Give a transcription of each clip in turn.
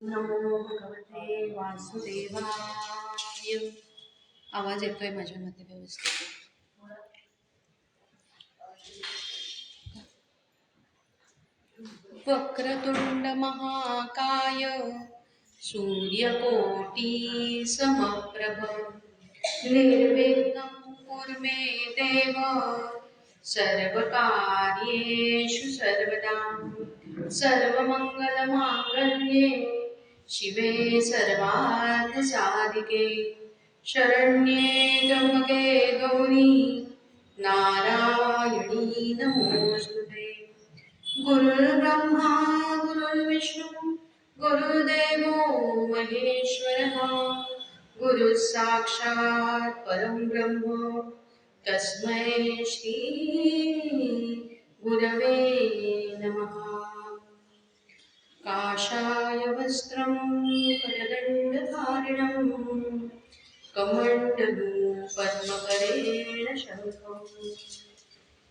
नमो भगवते वासुदेवाय. आवाज येतोय माझ्यामध्ये व्यवस्थित? वक्रतुंड महाकाय सूर्यकोटी समप्रभ निर्विघ्नं कुरु मे देव सर्वकार्येषु सर्वदा. सर्वमंगलमांगल्ये शिवे सर्वार्थसाधिके शरण्ये त्र्यंबके गौरी नारायणी नमोस्तुते. गुरुर्ब्रह्मा गुरुर्विष्णू गुरुर्देवो महेश्वरः गुरुः साक्षात् परं ब्रह्म तस्मै श्री गुरवे नमः. काषाय वस्त्रं करदण्डधारिणं कमण्डलू पद्मकरेण शङ्खं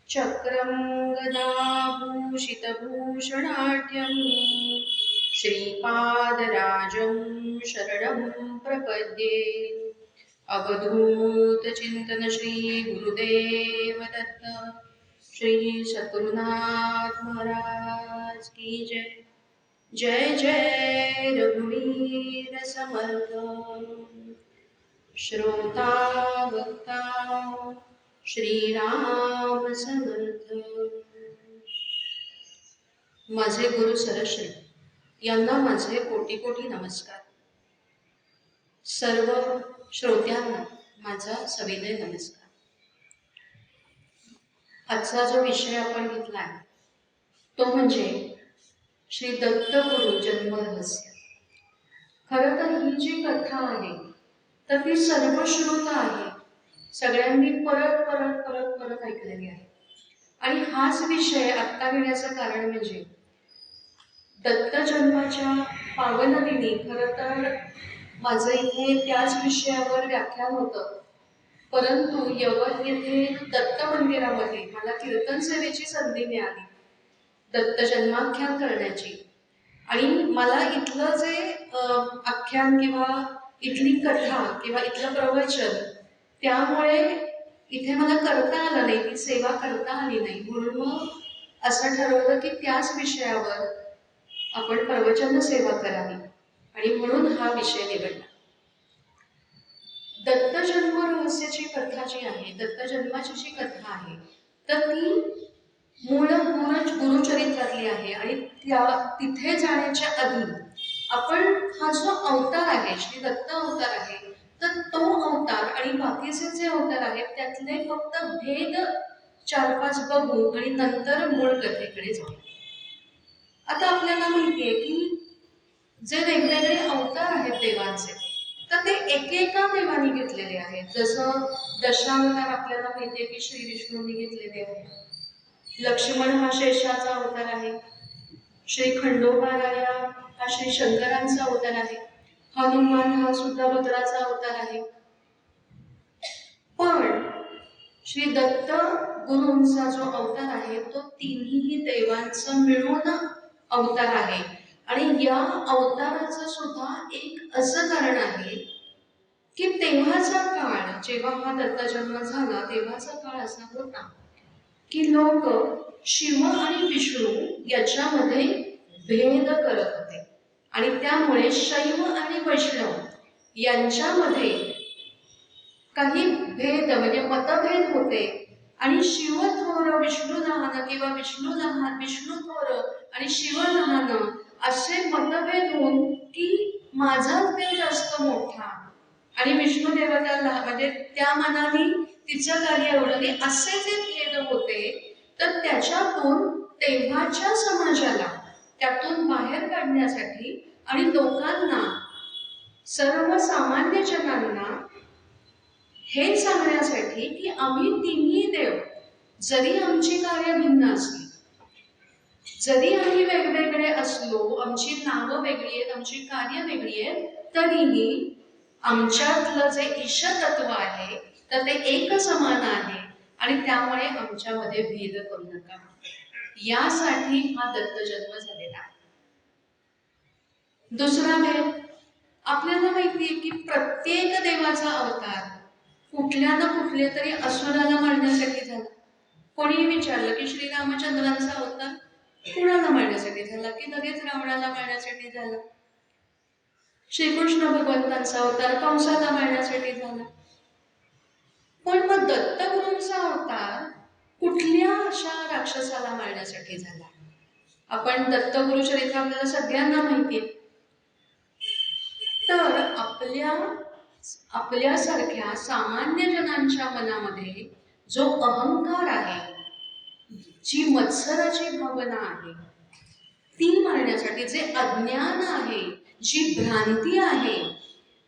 चक्रं गदाभूषितभूषणाढ्यं श्रीपादराजं शरणं प्रपद्ये. अवधूतचिंतन श्री गुरुदेव दत्त. श्री सद्गुरुनाथ महाराज की जय. जय जय रघुवीर समर्थ. श्रोता भक्ता श्रीराम समर्थ. माझे गुरु सरश्री यांना माझे कोटी कोटी नमस्कार. सर्व श्रोत्यांना माझा सविनय नमस्कार. आजचा जो विषय आपण घेतला आहे तो म्हणजे श्री दत्तगुरु जन्म रहस्य. खरं तर ही जी कथा आहे तर ती सर्वश्रुत आहे, सगळ्यांनी परत परत परत परत ऐकलेली आहे. आणि हाच विषय आत्ता घेण्याचं कारण म्हणजे दत्त जन्माच्या पावन दिनी खरं तर माझं इथे त्याच विषयावर व्याख्यान होतं, परंतु यवत येथे दत्त मंदिरामध्ये मला कीर्तन सेवेची संधी मिळाली दत्त जन्माख्यान करण्याची. आणि मला इथलं जे आख्यान किंवा इथली कथा किंवा इथलं प्रवचन त्यामुळे इथे मला करता आलं नाही, ती सेवा करता आली नाही. म्हणून मग असं ठरवलं की त्याच विषयावर आपण प्रवचन सेवा करावी आणि म्हणून हा विषय निवडला. दत्त जन्म रहस्याची कथा जी आहे, दत्त जन्माची जी कथा आहे तर ती मूळ गुरुचरित्रातली आहे. आणि तिथे जाण्याच्या आधी आपण हा जो अवतार आहे, श्री दत्त अवतार आहे, तर तो अवतार आणि बाकीचे जे अवतार आहेत त्यातले फक्त भेद 4-5 बघू आणि नंतर मूळ कथेकडे जाऊ. आता आपल्याला माहितीये की जे वेगवेगळे अवतार आहेत देवांचे तर ते एकेका देवानी घेतलेले आहेत. जसं दशावतार आपल्याला माहितीये की श्री विष्णूंनी घेतलेले आहेत. लक्ष्मण हा शेषाचा अवतार आहे, श्री खंडोबाराया हा श्री शंकरांचा अवतार आहे, हनुमान हा सुद्धा रुद्राचा अवतार आहे. पण श्री दत्त गुरूंचा जो अवतार आहे तो तिन्ही देवांचा मिळून अवतार आहे. आणि या अवताराचं सुद्धा एक असं कारण आहे की तेव्हाचा काळ, जेव्हा हा दत्त जन्म झाला तेव्हाचा काळ असा होता की लोक शिव आणि विष्णू याच्यामध्ये भेद करत होते. आणि त्यामुळे शैव आणि वैष्णव यांच्यामध्ये काही भेद म्हणजे मतभेद होते. आणि शिव थोर विष्णू लहान किंवा विष्णू थोर आणि शिव लहान असे मतभेद होऊन की माझाच देव जास्त मोठा आणि विष्णू देवता म्हणजे त्या मनाने तिचं कार्य एवढं असे जे भेद होते. तर त्याच्यातून तेव्हाच्या समाजाला त्यातून बाहेर काढण्यासाठी आणि लोकांना, सर्वसामान्य जनांना हे सांगण्यासाठी की आम्ही तिन्ही देव, जरी आमची कार्य भिन्न असली, जरी आम्ही वेगवेगळे असलो, आमची नावं वेगळी आहेत, आमची कार्य वेगळी आहेत, तरीही आमच्यातलं जे ईशतत्व आहे तर ते एक समान आहे. आणि त्यामुळे आमच्यामध्ये भेद करू नका, यासाठी हा दत्त जन्म झालेला आहे. दुसरा भेद, आपल्याला माहितीये की प्रत्येक देवाचा अवतार कुठल्या ना कुठल्या तरी असुराला मारण्यासाठी झाला. कोणी विचारलं की श्रीरामचंद्रांचा अवतार कुणाला मारण्यासाठी झाला, की लगेच रावणाला मारण्यासाठी झाला. श्रीकृष्ण भगवंतांचा अवतार कंसाला मारण्यासाठी झाला. पण मग दत्तगुरूंचा अवतार कुठल्या अशा राक्षसाला मारण्यासाठी झाला? आपण दत्तगुरु चरित्र आपल्याला सगळ्यांना माहितीये. तर आपल्यासारख्या सामान्य जनांच्या मनामध्ये जो अहंकार आहे, जी मत्सराची भावना आहे, ती मारण्यासाठी जे अज्ञान आहे, जी भ्रांती आहे,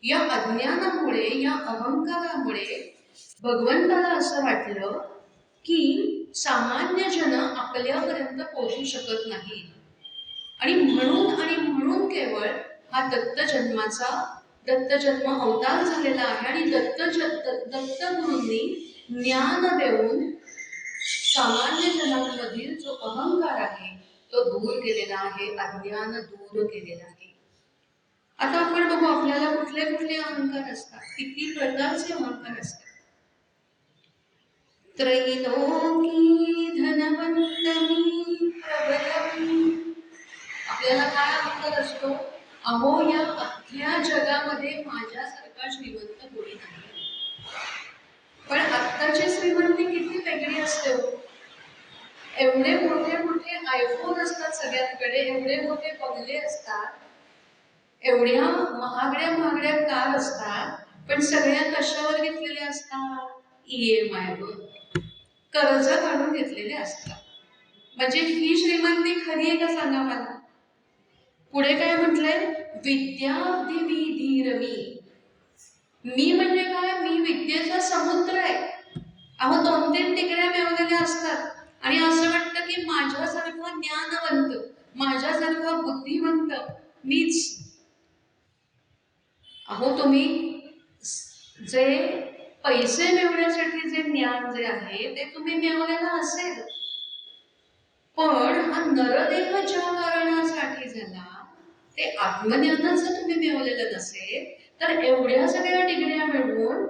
या अज्ञानामुळे, या अहंकारामुळे भगवंताला असं वाटलं की सामान्य जन आपल्यापर्यंत पोहोचू शकत नाही. आणि म्हणून केवळ हा दत्तजन्म अवतार झालेला आहे. आणि दत्तगुरूंनी ज्ञान देऊन सामान्य जनांमधील जो अहंकार आहे तो दूर केलेला आहे, अज्ञान दूर केलेला आहे. आता आपण बघू आपल्याला कुठले कुठले अहंकार असतात, किती प्रकारचे अहंकार असतात. त्रैलोकी धनवंतमी प्रबलमी. आपल्याला काय अहंकार असतो? अहो, या अख्ख्या जगामध्ये माझ्यासारखा श्रीमंत कोणी नाही. पण आत्ताची श्रीमंती किती वेगळी असते. एवढे मोठे मोठे आयफोन असतात सगळ्यांकडे, एवढे मोठे बंगले असतात, एवढ्या महागड्या कार असतात, पण सगळ्या कशावर घेतलेल्या असतात? EMI वर, कर्ज काढून घेतलेले असतात. म्हणजे ही श्रीमंती खरी आहे का सांगा मला? पुढे काय म्हटलंय? विद्याब्धी धीर मी म्हणजे काय? मी विद्येचा समुद्र आहे. अहो, 2-3 टिकड्या मिळवलेल्या असतात आणि असं वाटतं की माझ्यासारखा ज्ञानवंत, माझ्यासारखा बुद्धिवंत मीच. अहो, तुम्ही जे पैसे मिळवण्यासाठी जे ज्ञान जे आहे ते तुम्ही मिळवलेलं असेल, पण हा नरदेह ज्या कारणासाठी झाला ते आत्मज्ञानाचं तुम्ही मिळवलेलं नसेल, तर एवढ्या सगळ्या डिग्र्या मिळवून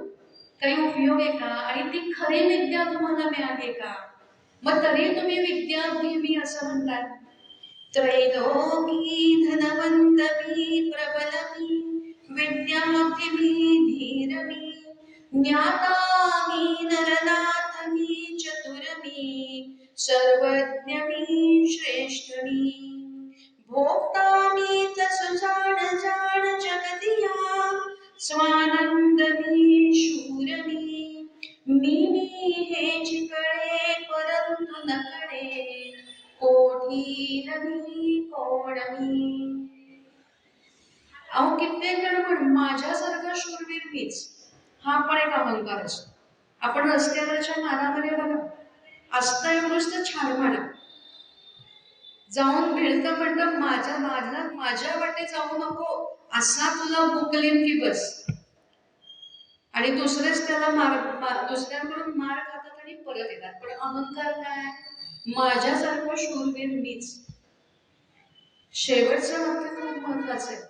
काही उपयोग आहे का? आणि ती खरी विद्या तुम्हाला मिळाली का? मग तरी तुम्ही विद्याब्धी असं म्हणतात. त्रैलोकी धनवंत मी प्रबल मी, विद्याब्धी धीर मी, ज्ञाता मी नरनाथ मी चतुर मी, सर्वज्ञ मी श्रेष्ठ मी, भोक्ता मीच सुजाण जाण जगदिया, स्वानंद मी शूर मी हे जिकडे परंतु न कडे, कोठील मी कोण मी. अहो, कित्येक जण पण माझ्यासारखा शूरवीर मीच, हा पण एक अहंकार असतो. आपण रस्त्यावरच्या मारामध्ये बघा, असता एवढंच तर छान म्हणा, जाऊन भिडतं म्हणतं माझ्या वाटे जाऊ नको, असा तुला बुकलेन की बस. आणि दुसरेच त्याला दुसऱ्यांकडून मार खातात आणि परत येतात. पण अहंकार काय? माझ्यासारखं शूरवीर मीच. शेवटचं वाक्य खूप महत्वाचं आहे.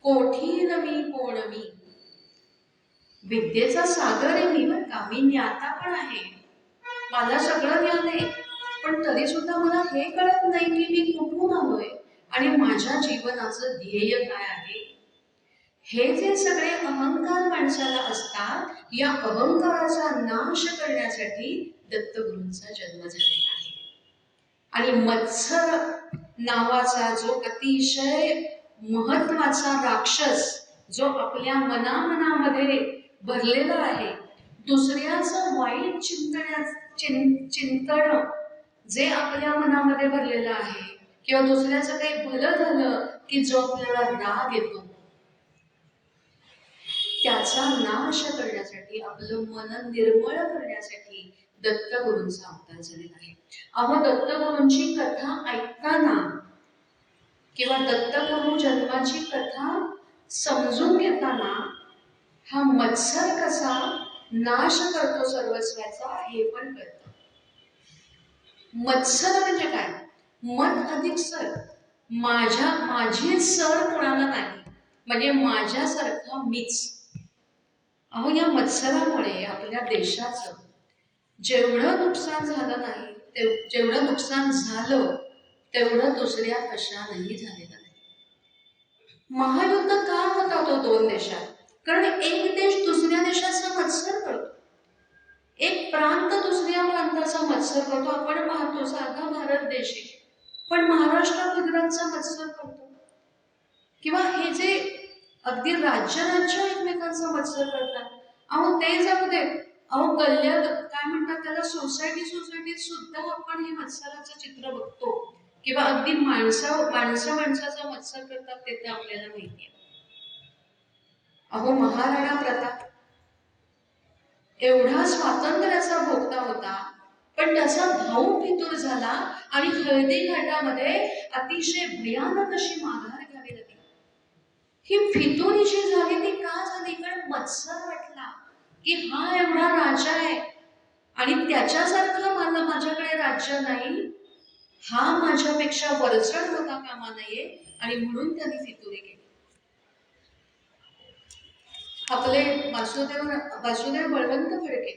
कोठील मी कोण मी. विद्येचा सागर आहे मी, बरं का, मी ज्ञाता पण आहे, मला सगळं ज्ञान आहे, पण तरी सुद्धा मला हे कळत नाही की मी कुठून आलोय आणि माझ्या जीवनाचं ध्येय काय आहे. हे जे सगळे अहंकार माणसाला असतात, या अहंकाराचा नाश करण्यासाठी दत्तगुरूंचा जन्म झालेला आहे. आणि मत्सर नावाचा जो अतिशय महत्वाचा राक्षस, जो आपल्या मनामध्ये भरलेला आहे, दुसऱ्याचं वाईट चिंतन जे आपल्या मनामध्ये भरलेलं आहे, किंवा दुसऱ्याचं काही भलं झालं की जो आपल्याला राग येतो, त्याचा नाश करण्यासाठी, आपलं मन निर्मळ करण्यासाठी दत्तगुरूंचा अवतार झालेला आहे. अहो, दत्तगुरूंची कथा ऐकताना किंवा दत्तगुरू जन्माची कथा समजून घेताना हा मत्सर कसा नाश करतो सर्वस्वाचा हे पण कळतं. मत्सर म्हणजे काय? मत अधिक सर. माझी सर कोणाला नाही, म्हणजे माझ्यासारखा मीच. अहो, या मत्सरामुळे आपल्या देशाचं जेवढं नुकसान झालं नाही, जेवढं नुकसान झालं तेवढं दुसऱ्या कशानंही झालेलं नाही. महायुद्ध का होता तो दोन देशात? कारण एक देश दुसऱ्या देशाचा मत्सर करतो, एक प्रांत दुसऱ्या प्रांताचा मत्सर करतो. आपण पाहतो साधा भारत देश आहे, पण महाराष्ट्र गुजरातचा मत्सर करतो. किंवा हे जे अगदी राज्य एकमेकांचा मत्सर करतात. अहो ते जाऊ दे, अहो गल्ल्यात काय म्हणतात त्याला, सोसायटीत सुद्धा आपण हे मत्सराचं चित्र बघतो. किंवा अगदी माणसाचा मत्सर करतात ते तर आपल्याला माहिती आहे. अहो, महाराणा प्रताप एवढा स्वातंत्र्याचा भोगता होता, पण त्याचा भाऊ फितूर झाला आणि हळदी घाटामध्ये अतिशय भयानक अशी माघार घ्यावी लागली. ही फितुरी जी झाली ती का झाली? कारण मत्सर वाटला की हा एवढा राजा आहे आणि त्याच्यासारखं माझ्याकडे राज्य नाही, हा माझ्यापेक्षा वरचढ होता कामा नये, आणि म्हणून त्यांनी फितुरी केली. आपले वासुदेव बळवंत फडके,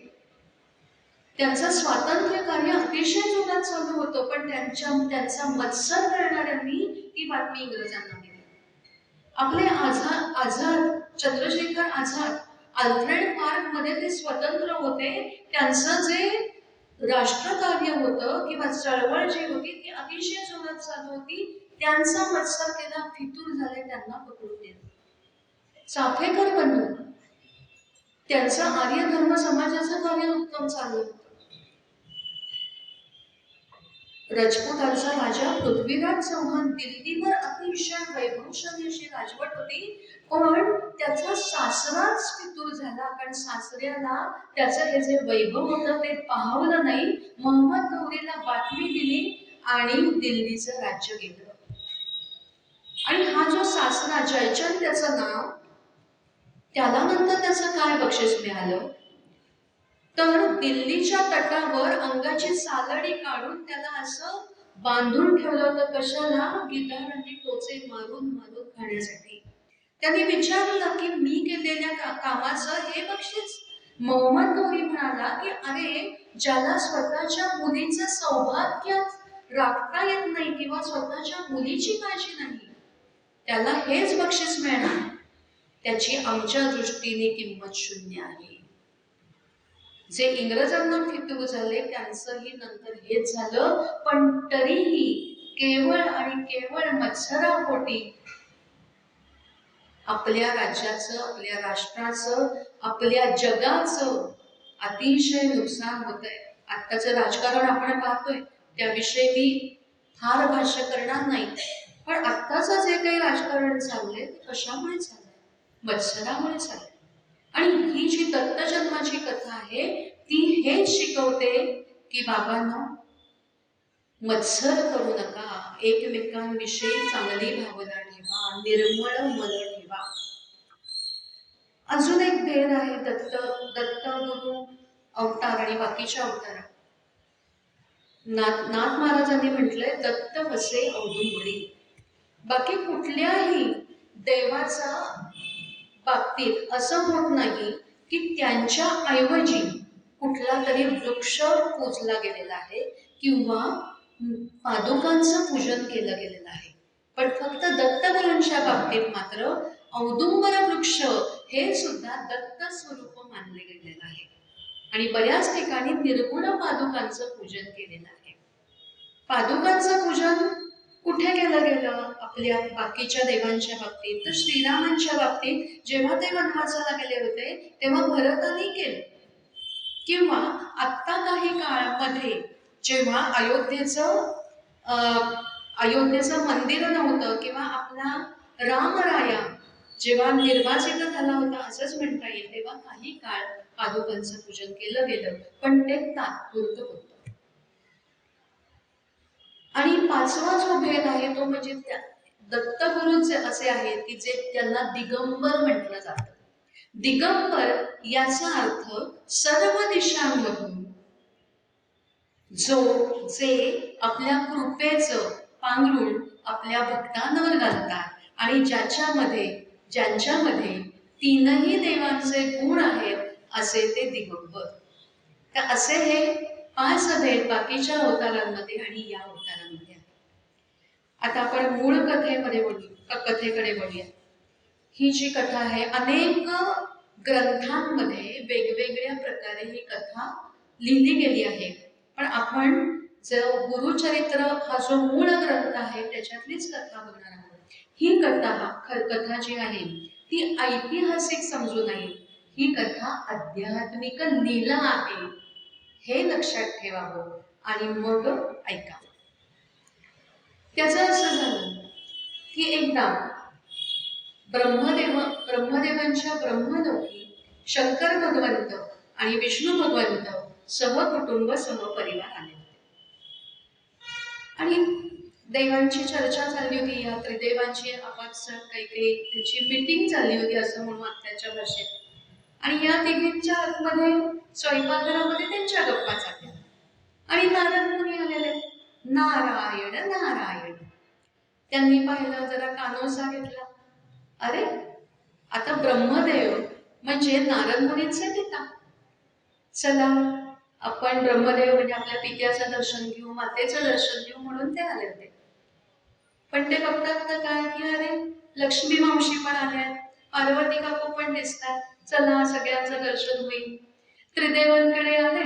त्यांचं स्वातंत्र्य कार्य अतिशय जोरात चालू होतं, पण त्यांचा मत्सर करणाऱ्यांनी ती बातमी इंग्रजांना दिली. आपले आझाद चंद्रशेखर आझाद अल्फ्रेड पार्क मध्ये ते स्वतंत्र होते. त्यांचं जे राष्ट्रकार्य होतं किंवा चळवळ जी होती ती अतिशय जोरात चालू होती. त्यांचा मत्सर केला, फितूर झाले, त्यांना पकडून दिलं. चाफेकर बंधू, त्यांचा आर्य धर्म समाजाचं कार्य उत्तम चालू होतं. राजपुतांचा राजा पृथ्वीराज चौहान दिल्लीवर अतिशय वैभवशाली अशी राजवट होती, पण त्याचा सासराच फितूर झाला. कारण सासऱ्याला त्याचं हे जे वैभव होतं ते पाहवलं नाही. मोहम्मद गौरीला बातमी दिली आणि दिल्लीचं राज्य गेलं. आणि हा जो सासरा जयचंद त्याचं नाव, त्याला नंतर त्याचं काय बक्षीस मिळालं? तर दिल्लीच्या तटावर अंगाची सालडी काढून त्याला असं बांधून ठेवलं होतं. कशाला? गिधार आणि टोचे मारून मारून खाण्यासाठी. त्यांनी विचारलं की मी केलेल्या कामाचं हे बक्षीस? मोहम्मद गौरी म्हणाला की अरे, ज्याला स्वतःच्या मुलीचं सौभाग्य राखता येत नाही किंवा स्वतःच्या मुलीची काळजी नाही, त्याला हेच बक्षीस मिळणार, त्याची आमच्या दृष्टीने किंमत शून्य आहे. जे इंग्रजांना फितूर झाले त्यांचंही नंतर हेच झालं, पण तरीही केवळ आणि केवळ मत्सरापोटी आपल्या राज्याचं, आपल्या राष्ट्राचं, आपल्या जगाचं अतिशय नुकसान होत आहे. आत्ताचं राजकारण आपण पाहतोय त्याविषयी मी फार भाष्य करणार नाही, पण आत्ताचं जे काही राजकारण चाललंय ते कशामुळे चाललंय? मत्सरामुळे चाललंय. आणि ही जी दत्तजन्माची कथा आहे ती हेच शिकवते की बाबांनो, मत्सर करू नका, एकमेकांविषयी चांगली भावना ठेवा, निर्मळ मन ठेवा. अजून एक भेद आहे दत्त गुरु अवतार आणि बाकीच्या अवतारा. नाथ महाराजांनी म्हटलंय दत्त वसे औदुंबरी. बाकी कुठल्याही देवाचा बाबतीत असं होत नाही की त्यांच्या ऐवजी कुठला तरी वृक्ष पूजला गेलेला आहे किंवा पादुकांचं पूजन केलं गेलेलं आहे. पण फक्त दत्तगुरूंच्या बाबतीत मात्र औदुंबर वृक्ष हे सुद्धा दत्त स्वरूप मानले गेलेलं आहे. आणि बऱ्याच ठिकाणी निर्गुण पादुकांचं पूजन केलेलं आहे. पादुकांचं पूजन कुठे केलं गेलं? आपल्या बाकीच्या देवांच्या बाबतीत तर श्रीरामांच्या बाबतीत जेव्हा ते वनवासाला गेले होते तेव्हा भरताने केलं. किंवा आत्ता काही काळामध्ये जेव्हा अयोध्येचं मंदिर नव्हतं किंवा आपला रामराया जेव्हा निर्वासित झाला होता असंच म्हणता येईल, तेव्हा काही काळ पादुकांचं पूजन केलं गेलं, पण ते तात्पुरतं होतं. आणि पाचवा जो भेद आहे तो म्हणजे दत्तगुरूचे असे आहेत की जे त्यांना दिगंबर म्हटलं जातं. दिगंबर याचा अर्थ सर्व दिशांमधून जे आपल्या कृपेचं, पांघरून आपल्या भक्तांवर घालतात आणि ज्यांच्यामध्ये तीनही देवांचे गुण आहेत असे ते दिगंबर. तर असे हे 5 भेद बाकीच्या अवतारांमध्ये आणि या अवतारांमध्ये आहे. आता आपण मूळ कथेकडे वळूया. ही जी कथा आहे अनेक ग्रंथांमध्ये वेगवेगळ्या प्रकारे ही कथा लिहिली गेली आहे, पण आपण जो गुरुचरित्र हा जो मूळ ग्रंथ आहे त्याच्यातलीच कथा बघणार आहोत. ही कथा जी आहे ती ऐतिहासिक समजू नये, ही कथा आध्यात्मिक लीला आहे हे लक्षात ठेवावं आणि मग ऐकावं. त्याचं असं झालं की एकदा ब्रह्मदेवांच्या ब्रह्मलोकी शंकर भगवंत आणि विष्णू भगवंत सहकुटुंब सहपरिवार आले होते. आणि देवांची चर्चा चालली होती, या त्रिदेवांची आपापसात काही त्यांची मीटिंग चालली होती असं म्हणू आत्ताच्या भाषेत. आणि या तिघींच्या आतमध्ये स्वयंपाकघरामध्ये त्यांच्या गप्पा चालल्या आणि नारद मुनी आलेले. नारायण नारायण. त्यांनी पाहिलं, जरा कानोसा घेतला. अरे, आता ब्रह्मदेव म्हणजे नारद मुनींचे पिता. चला आपण ब्रह्मदेव म्हणजे आपल्या पित्याचं दर्शन घेऊ, मातेचं दर्शन घेऊ म्हणून ते आले होते. पण ते बघतात तर काय की अरे, लक्ष्मी मावशी पण आल्या, पार्वती काकू पण दिसतात, चला सगळ्यांचं दर्शन होईल. त्रिदेवांकडे आले,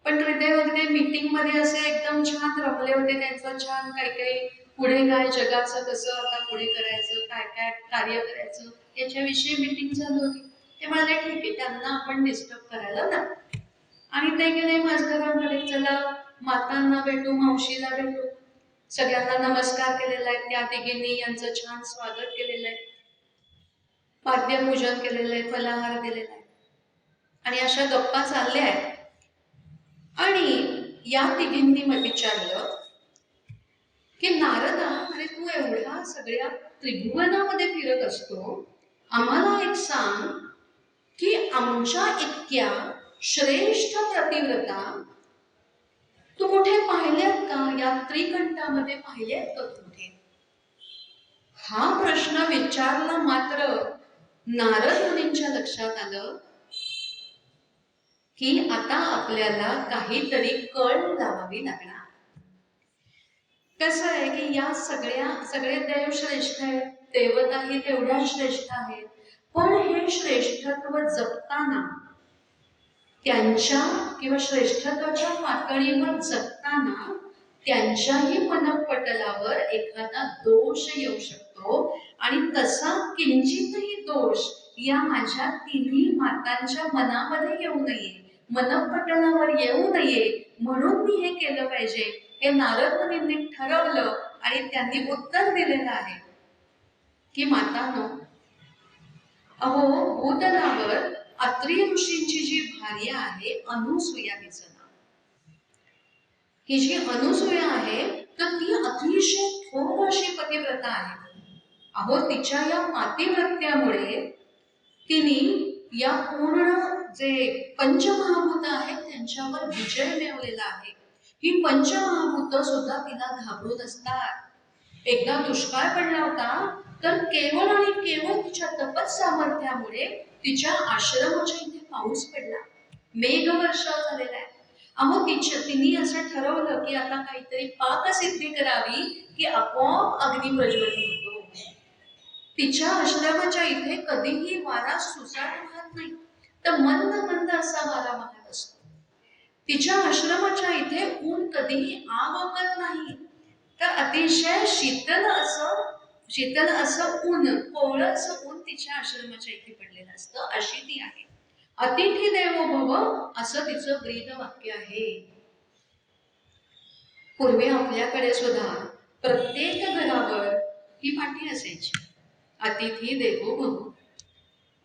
पण त्रिदेव अगदी मीटिंग मध्ये असे एकदम छान रमले होते. त्यांचं छान काही पुढे काय जगाचं कसं आता पुढे करायचं, काय काय कार्य करायचं याच्याविषयी मीटिंग चालू होती. ते म्हणाले ठीक आहे, त्यांना आपण डिस्टर्ब करायला ना. आणि ते गेले माझघरामध्ये, चला मातांना भेटू, मावशीला भेटू. सगळ्यांना नमस्कार केलेला आहे, त्या तिघींनी यांचं छान स्वागत केलेलं आहे, पाद्यपूजन केलेलं आहे, फलाहार दिलेला आहे आणि अशा गप्पा चालल्या आहेत. आणि या तिघींनी मग विचारलं की नारदा, अरे तू एवढा सगळ्या त्रिभुवनामध्ये फिरत असतो, आम्हाला एक सांग की आमच्या इतक्या श्रेष्ठ प्रतिव्रता तू कुठे पाहिल्यात का, या त्रिकंठामध्ये पाहिल्यात का कुठे? हा प्रश्न विचारला मात्र नारद मुनींच्या लक्षात आलं की आता आपल्याला काहीतरी कळ लावावी लागणार. कसं आहे की या सगळे देव श्रेष्ठ आहेत, देवताही तेवढ्या श्रेष्ठ आहेत, पण हे श्रेष्ठत्व जपताना, त्यांच्या किंवा श्रेष्ठत्वाच्या पातळीवर जगताना त्यांच्याही मनपटलावर एखादा दोष येऊ शकतो. आणि तसा किंचितही दोष या माझ्या तिन्ही मातांच्या मनामध्ये येऊ नये, मनपटलावर येऊ नये, म्हणून मी हे केलं पाहिजे, हे नारद मुनींनी ठरवलं. आणि त्यांनी उत्तर दिलेलं आहे की मातांनो, अहो भूतलावर अत्रि ऋषींची जी भार्या आहे अनुसूया, तिचं नाव, ही जी अनुसूया आहे तर ती अतिशय थोर अशी पतिव्रता आहे. अहो तिच्या या पातिव्रत्यामुळे तिने या पूर्ण जे पंचमहाभूत आहेत त्यांच्यावर विजय मिळवलेला आहे. ही पंचमहाभूत सुद्धा तिला घाबरून असतात. एकदा दुष्काळ पडला होता, तर केवळ आणि केवळ तिच्या तपत सामर्थ्यामुळे तिच्या आश्रमाच्या इथे पाऊस पडला, मेघवर्षाव झालेला आहे. अहो तिने असं ठरवलं की आता काहीतरी पाकसिद्धी करावी की आपोआप अग्नी प्रज्वलित होतो. तिच्या आश्रमाच्या इथे कधीही वारा सुसाट वाहत नाही, तर मंद मंद असा वारा वाहत असतो. तिच्या आश्रमाच्या इथे ऊन कधीही आग ओकत नाही, तर अतिशय शीतल असं ऊन, कोवळं असं ऊन तिच्या आश्रमाच्या इथे पडलेलं असतं. अशी ती आहे. अतिथी देवो भव असं तिचं ब्रीद वाक्य आहे. पूर्वी आपल्याकडे सुद्धा प्रत्येक घरावर ही पाटी असायची, अतिथी देवो भव.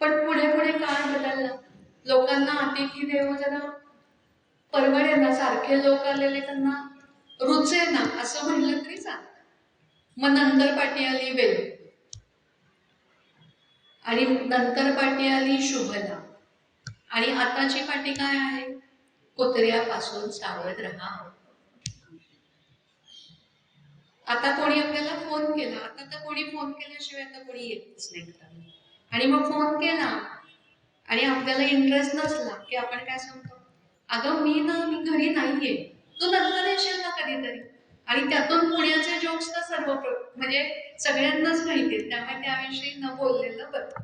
पण पुढे पुढे काळ बदलला, लोकांना अतिथी देवो जरा परवडे ना, सारखे लोक आलेले त्यांना रुचे ना असं म्हणलं तरी चालतं. मग नंतर पाटी आली वेल, आणि नंतर पाटी आली शुभला, आणि आताची पाटी काय आहे, कुत्र्यापासून सावध राहा. आता कोणी आपल्याला फोन केला, आता तर कोणी फोन केल्याशिवाय आता कोणी येतच नाही घराला. आणि मग फोन केला आणि आपल्याला इंटरेस्ट नसला की आपण काय सांगतो, अगं मी घरी नाहीये, तू नंतर येशील ना कधीतरी. आणि त्यातून पुण्याचे जोक्स तर म्हणजे सगळ्यांनाच माहिती आहेत, त्यामुळे त्याविषयी न बोललेलं बरं.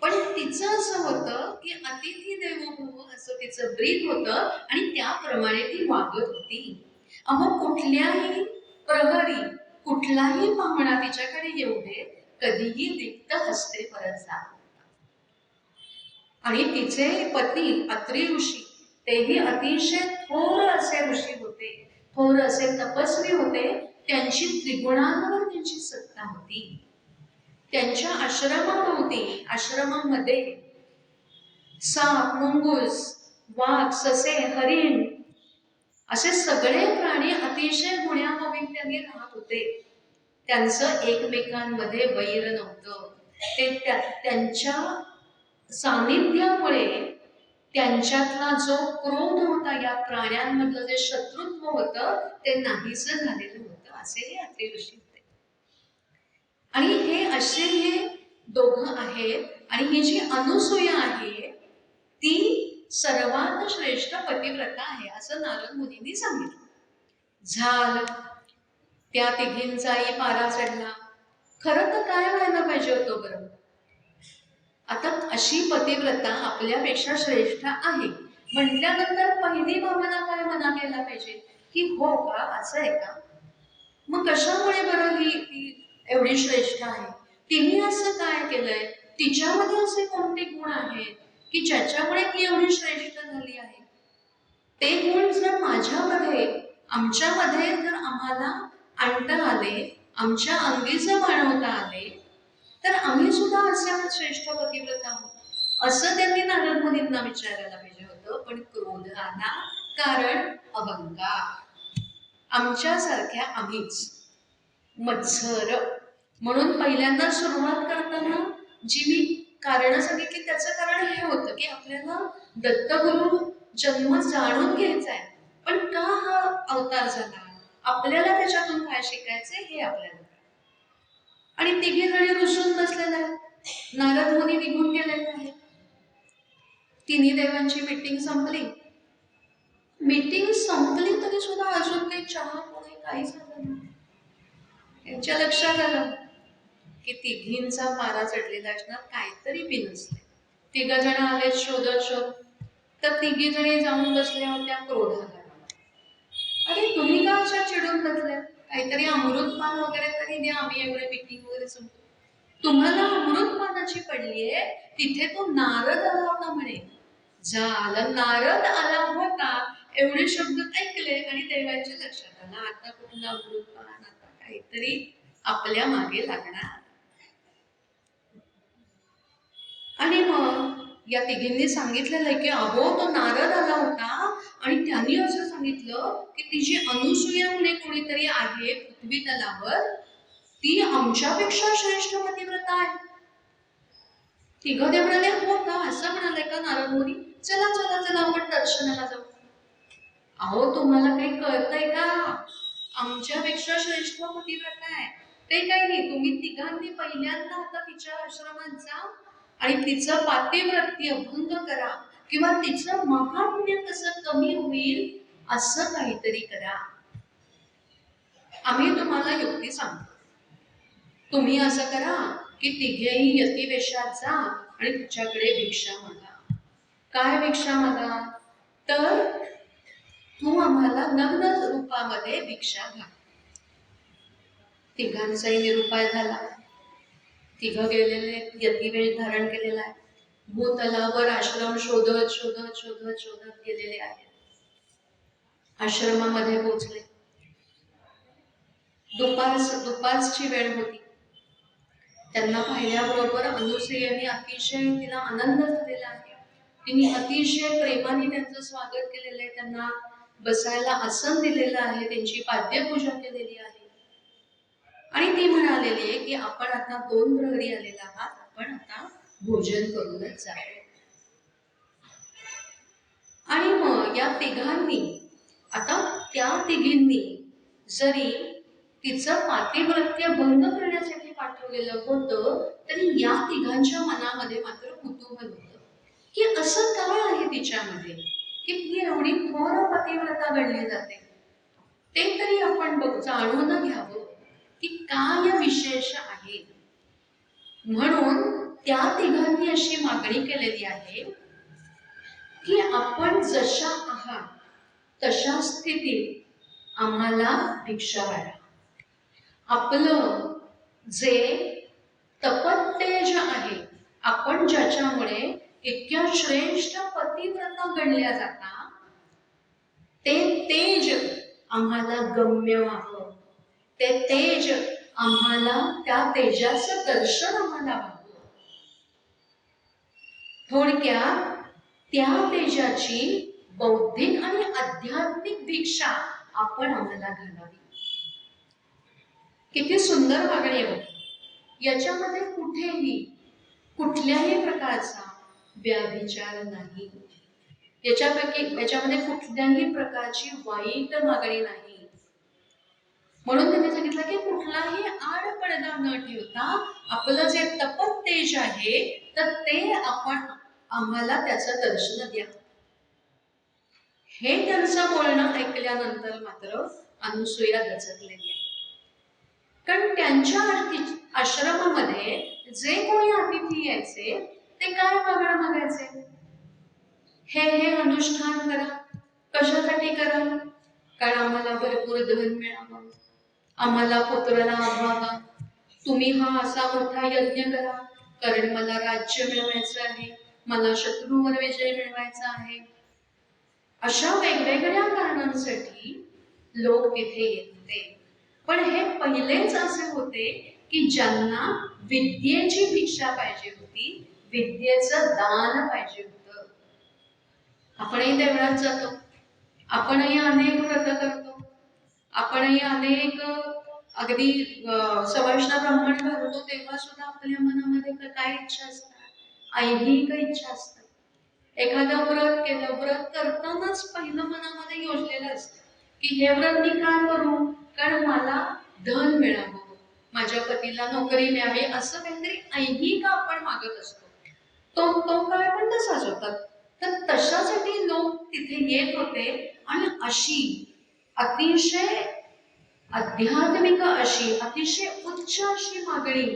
पण तिचं असं होतं की अतिथी देवो भव असं तिचं ब्रीद होतं आणि त्याप्रमाणे ती वागत होती. अहो, कुठल्याही प्रहरी कुठलाही पाहुणा तिच्याकडे येऊ दे, कधीही रिक्त हस्ते परत जा. आणि तिचे पती अत्री ऋषी, तेही अतिशय थोर असे ऋषी होते, थोर असे तपस्वी होते. त्यांची त्रिगुणांवर त्यांची सत्ता होती. त्यांच्या आश्रमाभोवती, आश्रमामध्ये साप, मुंगूस, वाघ, ससे, हरिण असे सगळे प्राणी अतिशय गुण्यागोविंदाने राहत होते. त्यांचं एकमेकांमध्ये वैर नव्हतं. ते त्यांच्या सानिध्यामुळे त्यांच्यातला जो क्रोध होता, या प्राण्यांमधलं जे शत्रुत्व होतं ते नाहीसं झालेलं होतं. असे हे अत्री ऋषी होते. आणि हे दोघं आहेत. आणि ही जी अनुसूया आहे ती सर्वात श्रेष्ठ पतिव्रता आहे असं नारद मुनींनी सांगितलं. झालं, त्या तिघींचाही पारा चढला. खरं तर काय व्हायला पाहिजे होतं बरं? आता अशी पतिव्रता आपल्यापेक्षा श्रेष्ठ आहे म्हटल्यानंतर पहिली भावना काय मनात यायला पाहिजे की हो का, असं आहे का? मग कशामुळे बरं ती एवढी श्रेष्ठ आहे? तिने असं काय केलंय? तिच्यामध्ये असे कोणते गुण आहेत की ज्याच्यामुळे ती एवढी श्रेष्ठ झाली आहे? ते गुण जर माझ्यामध्ये, आमच्यामध्ये जर आम्हाला आणता आले, आमच्या अंगी जर मानवता आले, तर आम्ही सुद्धा अशा श्रेष्ठ पतिव्रता आहोत असं त्यांनी नारद मुनींना विचारायला पाहिजे होतं. पण क्रोध आला, कारण अहंकार. आमच्यासारख्या आम्हीच मत्सर. म्हणून पहिल्यांदा सुरुवात करताना जी मी कारण सांगितली त्याचं कारण हे होतं की आपल्याला दत्तगुरु जन्म जाणून घ्यायचा आहे. पण का हा अवतार झाला, आपल्याला त्याच्यातून काय शिकायचंय हे आपल्याला. आणि तिघे जणी रुसून बसलेल्या आहेत. नारद मुनी निघून गेलेले आहेत. तिन्ही देवांची मीटिंग संपली. मीटिंग संपली तरी सुद्धा अजून काही चहा कोणी काही झालं नाही. त्यांच्या लक्षात आलं की तिघींचा पारा चढलेला असणार, काहीतरी बिनसले. तिघ जण आले शोधत तर तिघी जणी जाऊन बसल्या होत्या क्रोधाला. अरे तुम्ही का अशा चिडून बसल्या? काहीतरी अमृतपान वगैरे तरी द्या, आम्ही एवढे मीटिंग वगैरे संपतो. तुम्हाला अमृतपानाची पडलीये, तिथे तो नारद आला होता म्हणे. झालं, नारद आला होता एवढे शब्द ऐकले आणि देवाच्या लक्षात आलं आता कुठला अमृतपान, आता काहीतरी आपल्या मागे लागणार. आणि मग या तिघींनी सांगितलेलं की अहो तो नारद आला होता आणि त्यांनी असं सांगितलं की ती जी अनुसूया म्हणे कोणीतरी आहे पृथ्वी तलावर, ती आमच्यापेक्षा श्रेष्ठ पतिव्रता आहे. तिघं ते म्हणाले हो का, असं म्हणाले का नारद मुनी? चला चला चला आपण दर्शनाला जाऊ. अहो तुम्हाला काही कळतंय का? आमच्यापेक्षा श्रेष्ठ पतिव्रता आहे. ते काही नाही, तुम्ही तिघांनी पहिल्यांदा आता तिच्या आश्रमात जा आणि तिचं पातिव्रत्य भंग करा किंवा तिचं महापुण्य कसं कमी होईल असं काहीतरी करा. आम्ही तुम्हाला युक्ती सांगतो. तुम्ही असं करा की तिघेही यतिवेशात जा आणि तिच्याकडे भिक्षा मागा. काय भिक्षा मागा? तर तू आम्हाला नग्न रूपामध्ये भिक्षा घाल. तिघांचाही निरुपाय झाला. तिघं गेलेले, यतिवेश धारण केलेला आहे. भूतलावर आश्रम शोधत शोधत शोधत शोधत गेलेले आहेत. आश्रमामध्ये पोहोचले. दुपारची वेळ होती. त्यांना पाहिल्याबरोबर अनुसूयेने अतिशय तिला आनंद झालेला आहे. तिने अतिशय प्रेमाने त्यांचं स्वागत केलेलं आहे. त्यांना बसायला आसन दिलेलं आहे. त्यांची पाद्यपूजा केलेली आहे. आणि ती म्हणालेली आहे की आपण आता 2 प्रहरी आलेला आहात, आपण आता भोजन करूनच जावे. आणि मग या तिघांनी, आता त्या तिघींनी जरी तिचं पातिव्रत्य भंग करण्यासाठी पाठवलेलं होतं, तरी या तिघांच्या मनामध्ये मात्र कुतूहल होतं की असं काय आहे तिच्यामध्ये की ती एवढी थोर पतिव्रता गणली जाते. ते तरी आपण जाणून घ्यावं की काय विशेष आहे. म्हणून त्या तिघांनी अशी मागणी केलेली आहे की आपण जशा आहात तशा स्थितीत आम्हाला भिक्षा वाढा. आपलं जे तपत्तेज आहे, आपण ज्याच्यामुळे इतक्या श्रेष्ठ पतिव्रता गणल्या जातात, ते तेज आम्हाला गम्य व्हावं. ते तेज आम्हाला, त्या तेजाचं दर्शन आम्हाला व्हावं. थोडक्यात त्या तेजाची बौद्धिक आणि आध्यात्मिक भिक्षा आपण आम्हाला घालावी. किती सुंदर मागणी आहे. याच्यामध्ये कुठल्याही प्रकारचा व्याभिचार नाही. याच्यामध्ये कुठल्याही प्रकारची वाईट मागणी नाही. म्हणून त्यांनी सांगितलं की कुठलाही आडपडदा न ठेवता आपलं जे तपतेज आहे तर ते आपण आम्हाला त्याचं दर्शन द्या. हे त्यांचं बोलणं ऐकल्यानंतर मात्र अनुसूया दचकलेली आहे. कारण त्यांच्या आश्रमामध्ये जे कोणी अतिथी यायचे ते काय मागायचे, हे अनुष्ठान करा. कशासाठी करा? कारण आम्हाला भरपूर धन मिळावं, आम्हाला पुत्राला अभावा, तुम्ही हा असा मोठा यज्ञ करा, कारण मला राज्य मिळवायचं आहे, मला शत्रूवर विजय मिळवायचा आहे. अशा वेगवेगळ्या कारणांसाठी लोक तिथे येत होते. पण हे पहिलेच असे होते की ज्यांना विद्येची भिक्षा पाहिजे होती, विद्येचं दान पाहिजे होतं. आपणही देवळात जातो, आपणही अनेक व्रत करतो, आपणही अनेक अगदी सवाष्ण ब्राह्मण घालतो, तेव्हा सुद्धा आपल्या मनामध्ये काय इच्छा असतात, ऐहिक इच्छा असतात. एखादं व्रत केलं, व्रत करतानाच पहिलं मनामध्ये योजलेलं असतं की हे व्रत मी काय करू, कारण मला धन मिळावं, माझ्या पतीला नोकरी मिळावी, असं काहीतरी ऐहिक आपण मागत असतो. तो काळ पण तसाच होता. तर तशासाठी लोक तिथे येत होते आणि अशी अतिशय आध्यात्मिक अशी अतिशय उच्च अशी मागणी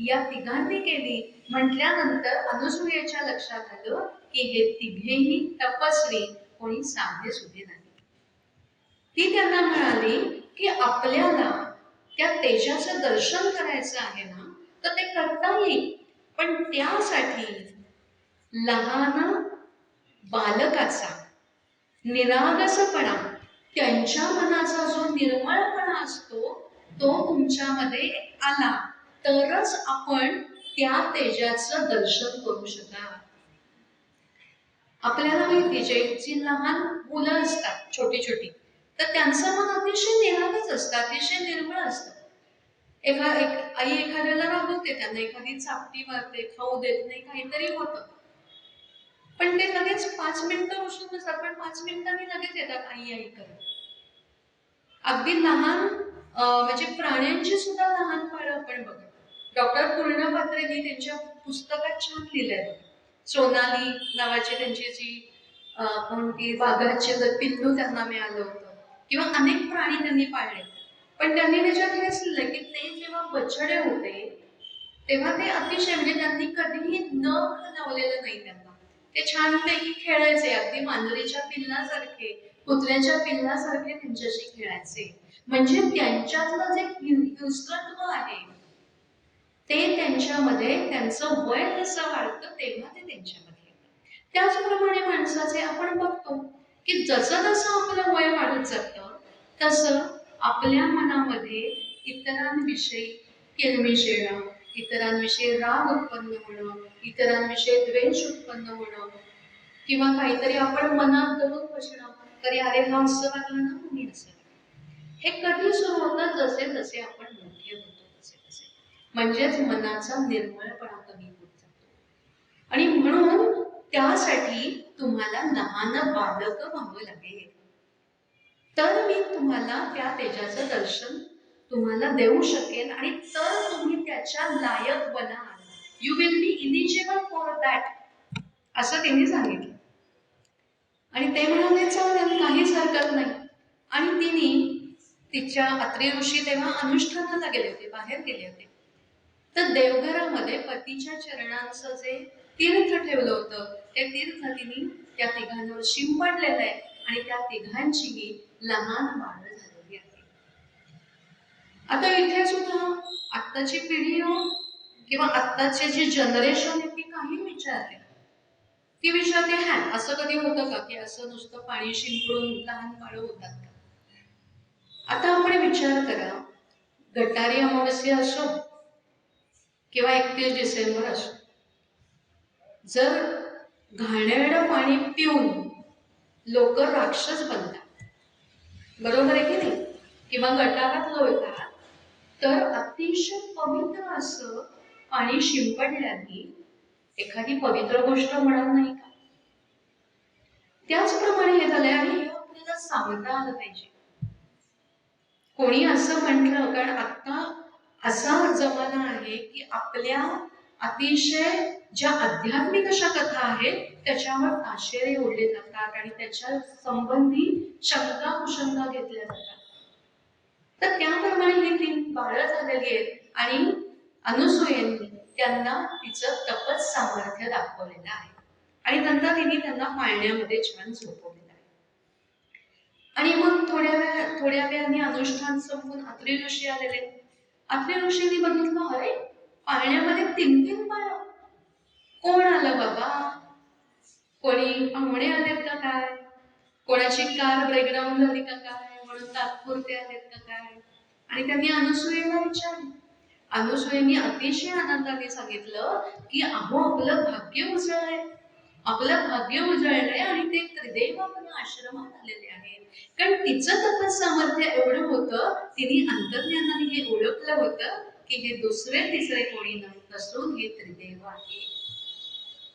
या तिघांनी केली. म्हटल्यानंतर अनुसूयेच्या लक्षात आलं की हे तिघेही तपस्वी कोणी साधे सुधे नाही. ती त्यांना म्हणाली की आपल्याला त्या तेजाचं दर्शन करायचं आहे ना, तर ते करता येईल, पण त्यासाठी लहान बालकाचा निरागसपणा, त्यांच्या मनाचा जो निर्मळपणा असतो तो तुमच्यामध्ये आला तरच आपण त्या तेजाचं दर्शन करू शकाल. आपल्याला माहिती जी लहान मुलं असतात छोटी छोटी, तर त्यांचं मन अतिशय निरागस असतं, अतिशय निर्मळ असतं. आई एखाद्याला रागवते, त्यांना एखादी चापटी मारते, खाऊ देत नाही, काहीतरी होतं, पण ते लगेच 5 मिनिटं बसून बसतात, पण 5 मिनिटांनी लगेच येतात आई आई करत. अगदी लहान म्हणजे प्राण्यांची सुद्धा लहान बाळं आपण बघा. डॉक्टर पूर्णपात्रेंनी त्यांच्या पुस्तकात छान लिहिलंय. सोनाली नावाची त्यांची जी कोणती वाघाचे पिल्लू त्यांना मिळालं होतं, किंवा अनेक प्राणी त्यांनी पाळले, पण त्यांनी त्याच्यात हेच लिहिलं की ते जेव्हा बछडे होते तेव्हा ते अतिशय, म्हणजे त्यांनी कधीही नख लावलेलं नाही त्यांना, ते छानपैकी खेळायचे, अगदी मांजरीच्या पिल्लासारखे, कुत्र्याच्या पिल्लासारखे त्यांच्याशी खेळायचे. म्हणजे त्यांच्यातलं जे हिंस्रत्व आहे ते त्यांच्यामध्ये, त्यांचं वय जसं वाढतं तेव्हा ते त्यांच्यामध्ये येतं. त्याचप्रमाणे माणसाचे आपण बघतो की जसं जसं आपलं वय वाढत जातं तसं आपल्या मनामध्ये इतरांविषयी किळमिश येणं, इतरांविषयी राग उत्पन्न होणं, इतरांविषयी द्वेष उत्पन्न होणं, किंवा काहीतरी आपण मनात धरून बसणं, तरी अरे हा असं वागलं ना, मी असं. हे कधी सुरू होतं? जसे जसे आपण मोठे होतो तसे तसे, म्हणजेच मनाचा निर्मळपणा कमी होत जातो. आणि म्हणून त्यासाठी तुम्हाला लहान बालक व्हावं लागेल, तर मी तुम्हाला त्या तेजाचं दर्शन तुम्हाला देऊ शकेन आणि तर तुम्ही त्याच्या लायक बनाल. You will be eligible for that, असं त्यांनी सांगितलं. आणि ते म्हणाले चालेल, काहीच हरकत नाही. आणि तिने तिच्या अत्री ऋषी तेव्हा अनुष्ठानाला गेले होते, बाहेर गेले होते. तर देवघरामध्ये पतीच्या चरणांचं जे तीर्थ ठेवलं होतं, ते तीर्थ तिने त्या तिघांवर शिंपडलेलं आहे आणि त्या तिघांचीही लहान बाळ झालेली आहे. आता इथे सुद्धा आत्ताची पिढी किंवा आत्ताचे जे जनरेशन आहे ती काही विचारते. ती विचारते, हा असं कधी होतं का की असं नुसतं पाणी शिंपडून लहान बाळ होतात का? आता आपण विचार करा, गटारी अमावस्या असो किंवा 31 डिसेंबर असो, जर घाणेरडं पाणी पिऊन लोक राक्षस बनतात, बरोबर आहे की नाही, किंवा गटारात लोळतात, तर अतिशय पवित्र असं पाणी शिंपडल्याने एखादी पवित्र गोष्ट म्हणत नाही का? त्याचप्रमाणे हे झालंय आणि हे आपल्याला सांगता आलं पाहिजे. कोणी असं म्हटलं, कारण आता असा जमाना आहे की आपल्या अतिशय ज्या आध्यात्मिक अशा कथा आहेत त्याच्यावर ताशेरे ओढले जातात आणि त्याच्या संबंधी शंका कुशंका घेतल्या जातात. तर त्याप्रमाणे ही तीन बाळं झालेली आहेत आणि अनुसूयेने त्यांना तिचं तपस सामर्थ्य दाखवलेलं आहे आणि नंतर तिने त्यांना पाळण्यामध्ये छान झोपवलेलं आहे. आणि मग थोड्या वेळाने अनुष्ठान संपून अत्री ऋषी आलेले. अत्री ऋषींनी बघितलं, अरे पाळण्यामध्ये 3 बाळं, कोण आलं बाबा? कोणी पाहुणे आलेत का काय? कोणाची कार ब्रेकडाऊन झाली का काय म्हणून तात्पुरते आलेत का काय? आणि त्यांनी अनुसूयेला विचारलं. अनुसूयेने अतिशय आनंदाने सांगितलं की अहो, आपलं भाग्य उजळलंय, आपलं भाग्य उजळलंय आणि ते त्रिदेव आपल्या आश्रमात आलेले आहेत. कारण तिचं तपस सामर्थ्य एवढं होतं, तिने अंतर्ज्ञानाने हे ओळखलं होतं की हे दुसरे तिसरे कोणी नसून हे त्रिदेव आहे.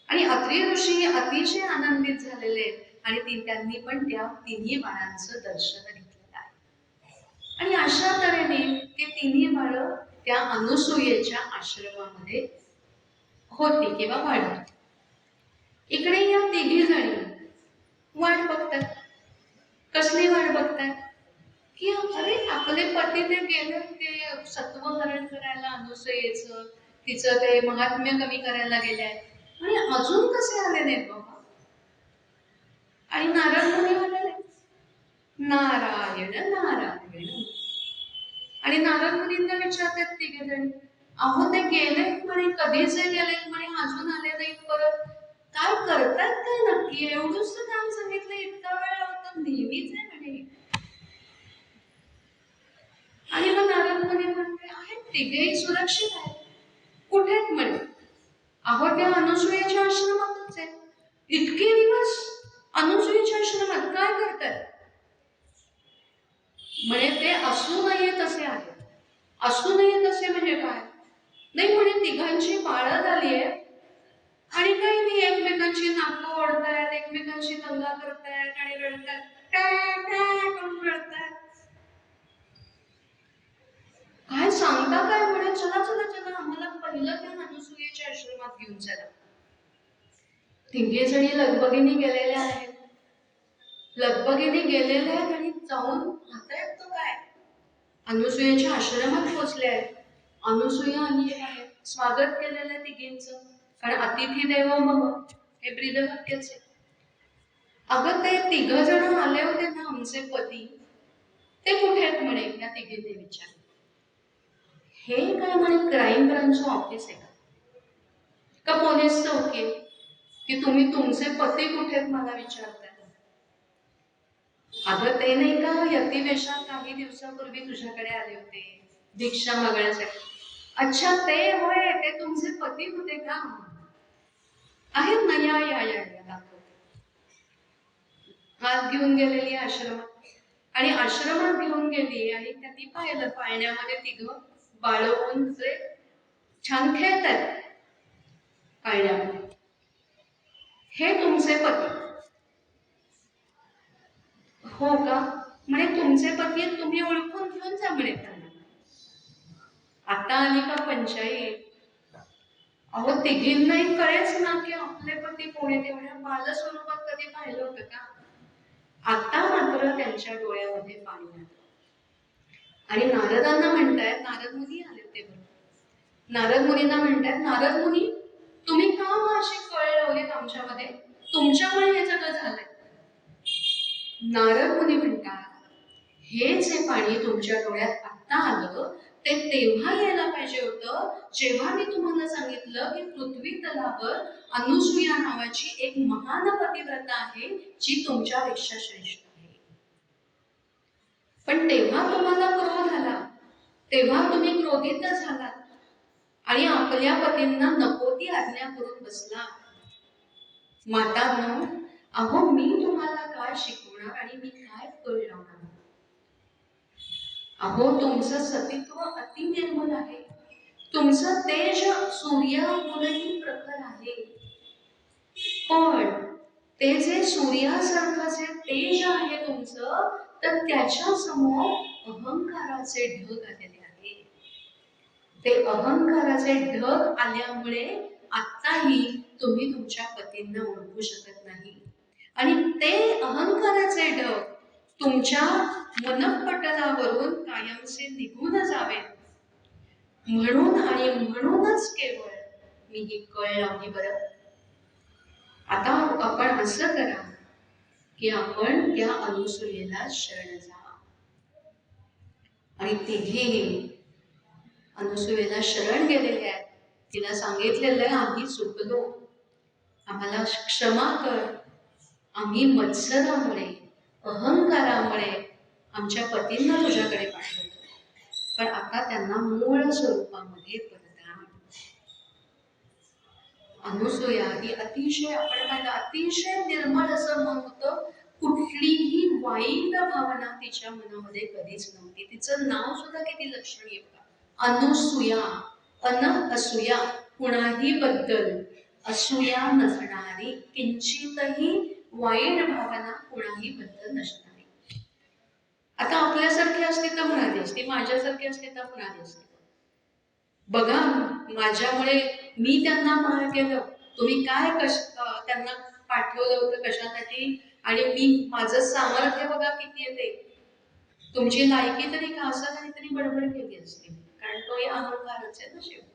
आणि अत्री ऋषी अतिशय आनंदित झालेले आणि त्यांनी पण त्या तिन्ही बाळांचं दर्शन घेतलेलं आहे. आणि अशा तऱ्हेने ते तिन्ही बाळं त्या अनुसूयेच्या आश्रमामध्ये होती किंवा वाढत. इकडे या तिघी जणी वाट बघतात. कसली वाट बघतात की अरे आपले पती ते गेले, ते सत्वहरण करायला अनुसूयेचं, तिचं ते महात्म्य कमी करायला गेलंय आणि अजून कसे आले नाहीत बाबा? आणि नारद मुनी आलेले, नारायण नारायण. आणि नारद मुनींना विचारतात तिघे जणी, अहो ते गेलेत म्हणे, कधीचे गेलेत म्हणे, अजून आले नाहीत परत, काय करतात काय नक्की? एवढंच काम सांगितलं, इतका वेळ लावतात, नेहमीच आहे म्हणे. आणि मग नारद मुनी म्हणते, आहेत तिघेही सुरक्षित आहेत. कुठेत म्हणे? अहो त्या अनुसूयेच्या आश्रमातच आहे. इतके दिवस अनुसूयेच्या आश्रमात काय करतात? म्हणे ते असू नये तसे आहेत. असू नये तसे म्हणजे काय? नाही म्हणे, तिघांची बाळं झाली आहे आणि काही नाही, एकमेकांची नाकं ओढतायत, एकमेकांची दंगा करतायत आणि रडतात, करून रडतायत. काय सांगता काय? म्हणे चला चला चला, आम्हाला पहिलं त्या अनुसूयेच्या आश्रमात घेऊन चला. तिघे जणी लगबगीने गेलेल्या आहेत. लगबगीने गेलेले आहेत आणि जाऊन पाहतायत तो काय, अनुसूयेच्या आश्रमात पोहोचले आहेत. अनुसूया आली आहे, स्वागत केलेलं आहे तिघींचं, कारण अतिथी देवो भव हे ब्रीदवाक्यच आहे. अगं ते 3 जण आले होते ना आमचे पती, ते कुठे आहेत म्हणे? या तिघींनी विचारलं. हे काय म्हणे, क्राईम ब्रांचचं ऑफिस आहे का पोलीस चौकी आहे की तुम्ही तुमचे पती कुठे आहेत मला विचारताय? अगं ते नाही का यतिवेशात काही दिवसापूर्वी तुझ्याकडे आले होते भिक्षा मागण्यासाठी? अच्छा ते होय, ते तुमचे पती होते का? आहेत ना, या या या दाखवते. हात घेऊन गेलेली आश्रमात, आणि आश्रमात घेऊन गेली आणि त्यांनी पाहिलं पाळण्यामध्ये 3 बाळवून जे छान खेळतात पाळण्यामध्ये. हे तुमचे पती? हो का? म्हणे तुमचे पती तुम्ही ओळखून घेऊन जा म्हणे त्यांना. आता आली का पंचायत? अहो तिघींनाही कळेच ना की आपले पती कोणी तेवढ्या बाल स्वरूपात कधी पाहिलं होतं का? आता मात्र त्यांच्या डोळ्यामध्ये पाणी आलं आणि नारदांना म्हणतायत, नारद मुनी आले तेव्हा, नारद मुनींना म्हणतायत, नारद मुनी तुम्ही का अशी कळ लावलीत आमच्यामध्ये? तुमच्यामुळे हे सगळं झालंय. नारद मुनी म्हणतात, हे जे पाणी तुमच्या डोळ्यात आत्ता आलं ते तेव्हा यायला पाहिजे होतं जेव्हा मी तुम्हाला सांगितलं की पृथ्वी तलावर अनुसूया नावाची एक महान पतिव्रता आहे जी तुमच्यापेक्षा श्रेष्ठ आहे. पण तेव्हा तुम्हाला क्रोध आला, तेव्हा तुम्ही क्रोधित झालात आणि आपल्या पतींना नको ती आज्ञा करून बसला. मातांनो, अहो मी तुम्हाला काय शिकवणार आणि मी काय कळ लावणार? अहो तुमचं सतीत्व अति निर्मल आहे, तुमचं तेज सूर्याहूनही प्रखर आहे, पण ते जे सूर्यासारखं जे तेज आहे तुमचं, तर त्याच्या समोर अहंकाराचे ढग आलेले आहे. ते अहंकाराचे ढग आल्यामुळे आत्ताही तुम्ही तुमच्या पतींना ओळखू शकत नाही आणि ते अहंकाराचे ढग तुमच्या मनपटलावरून कायमचे निघून जावे म्हणून आणि म्हणूनच केवळ मी ही कळ लावली. बरं, आता आपण असं करा की आपण त्या अनुसूयेला शरण जा आणि तिघेही अनुसूयेला शरण गेलेले आहेत. तिला सांगितलेलं आहे, आम्ही चुकलो, आम्हाला क्षमा कर, आम्ही मत्सरामुळे अहंकारामुळे आमच्या पतींना तुझ्याकडे पाठवलं, पण आता त्यांना मूळ स्वरूपामध्ये परत आण. अनुसूया ही अतिशय, आपण पाहिलं, अतिशय निर्मळ असं मन होतं. कुठलीही वाईट भावना तिच्या मनामध्ये कधीच नव्हती. तिचं नाव सुद्धा किती लक्षणीय बघा, अनुसूया. असूया, कुणाही बद्दल असूया नसणारी, किंचितही वाईट भावना कुणाही बद्दल नसणारी. आता आपल्यासारखी असते तर म्हणाली असते, माझ्यासारखी असते तर म्हणाली असते, बघा माझ्यामुळे मी त्यांना मार केलं, तुम्ही काय त्यांना पाठवलं होतं कशासाठी, आणि मी माझं सामर्थ्य बघा किती येते, तुमची लायकी तरी का, असं काहीतरी बडबड केली असते, कारण तो या अहंकारच आहे ना शेवटी.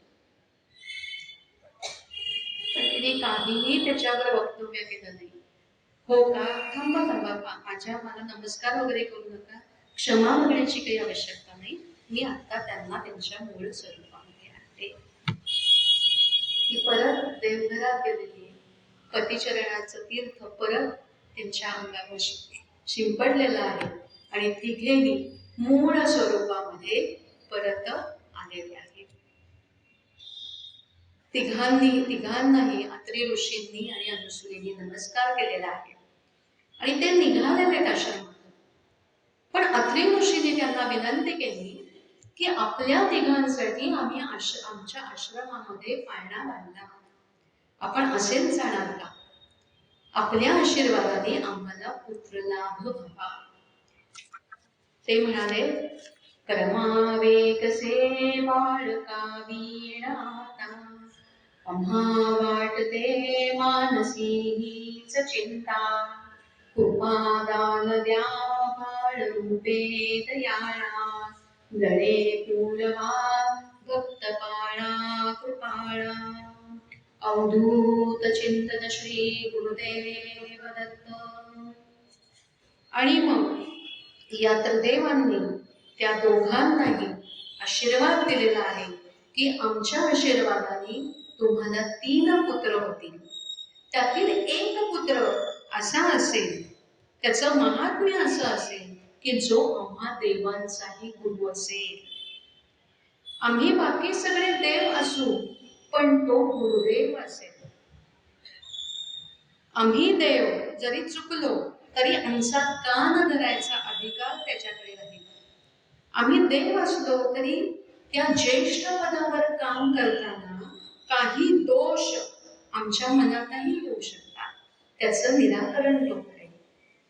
पण तिने काहीही त्याच्यावर वक्तव्य केलं नाही. हो का, थांबा थांबा, मला नमस्कार वगैरे करू नका, क्षमा मागण्याची काही आवश्यकता नाही, मी आता त्यांना त्यांच्या मूळ स्वरूपामध्ये आणते. ही परत देवघरात गेलेली पतिचरणाचं तीर्थ परत त्यांच्या अंगावर शिंपडलेलं आहे आणि तिघेही मूळ स्वरूपामध्ये परत आलेले आहेत. तिघांनाही अत्रि ऋषींनी आणि अनुसूयेनी नमस्कार केलेला आहे आणि ते निघालेले आश्रमात. पण अत्रि ऋषींनी त्यांना विनंती केली की आपल्या तिघांसाठी आम्ही आमच्या आश्रमामध्ये पाळणा बांधला, आपण असेच जाणार का? आपल्या आशीर्वादाने आम्हाला पुत्रलाभ व्हावा. ते म्हणाले, कर्मावे कसे बाळका वीणाता, आम्हा वाटते मानसी हीच चिंता, कृपादान द्या बाळ रूपे दयाळा, गळे पूर्वा भक्त पाळा कृपाळा, अवधूत चिंतन श्री गुरुदेव दत्त. आणि मग या त्रिदेवांनी त्या दोघांनाही आशीर्वाद दिलेला आहे की आमच्या आशीर्वादाने तुम्हाला 3 पुत्र होतील, त्यातील एक पुत्र असा असेल, त्याचं महात्म्य असं असेल की जो आम्हा देवांचाही गुरु असेल. आम्ही बाकी सगळे देव असू पण तो गुरुदेव असेल. आम्ही देव जरी चुकलो तरी आमचा कान धरायचा अधिकार त्याच्याकडे राहील. आम्ही देव असलो तरी त्या ज्येष्ठ पदावर काम करताना काही दोष आमच्या मनातही येऊ शकतात, त्याचं निराकरण तो करेल,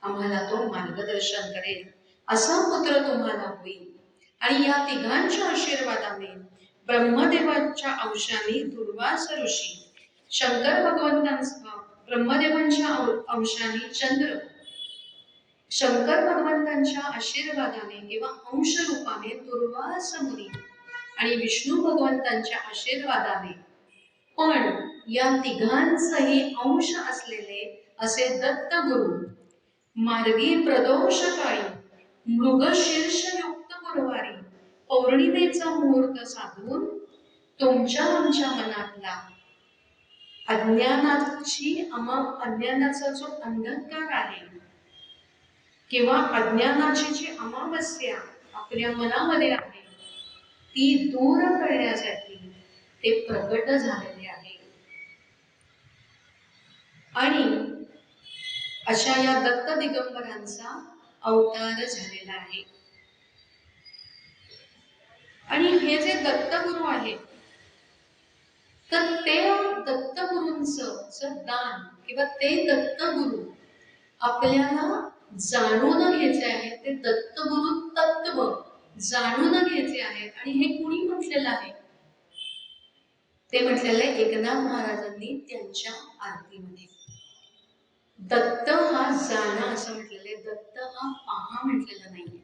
आम्हाला तो मार्गदर्शन करेल, असा पुत्र तुम्हाला होईल. आणि या तिघांच्या आशीर्वादाने ब्रह्मदेवाच्या अंशाने दुर्वास ऋषी, शंकर भगवंतांचा ब्रह्मदेवांच्या अंशाने चंद्र, शंकर भगवंतांच्या आशीर्वादाने किंवा अंश रूपाने दुर्वास मुनी आणि विष्णू भगवंतांच्या आशीर्वादाने पण या तिघांचही अंश असलेले असे दत्त गुरु मार्गी प्रदोष काळी मृगशीर्ष युक्त गुरुवारी पौर्णिमेचा मुहूर्त साधून तुमच्या आमच्या मनातला अज्ञानाचा जो अंधकार आहे किंवा अज्ञानाची जी अमावस्या आपल्या मनामध्ये आहे ती दूर करण्यासाठी ते प्रकट झालेले आहे. आणि अशा या दत्त दिगंबरांचा अवतार झालेला आहे. आणि हे जे दत्तगुरु आहेत तर ते दत्तगुरूंचं दान किंवा ते दत्तगुरु आपल्याला जाणून घ्यायचे आहे. ते दत्तगुरु तत्व जाणून घ्यायचे आहेत. आणि हे कुणी म्हटलेलं आहे? ते म्हटलेलं आहे एकनाथ महाराजांनी त्यांच्या आरतीमध्ये. दत्त हा जाणा असं म्हटलेलं आहे, दत्त हा पहा म्हटलेलं नाहीये.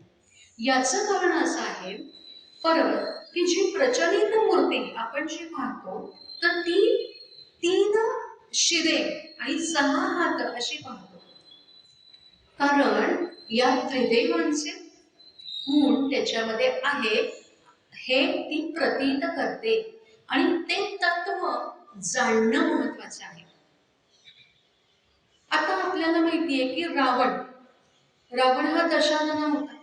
याचं कारण असं आहे परत की जी प्रचलित मूर्ती आपण जी पाहतो तर ती 3 शिरे आणि 6 हात अशी पाहतो. कारण या त्रिदेवांचे गुण त्याच्यामध्ये आहे हे ती प्रतीत करते. आणि ते तत्व जाणणं महत्वाचं आहे. आता आपल्याला माहितीये की रावण हा दशानन होता.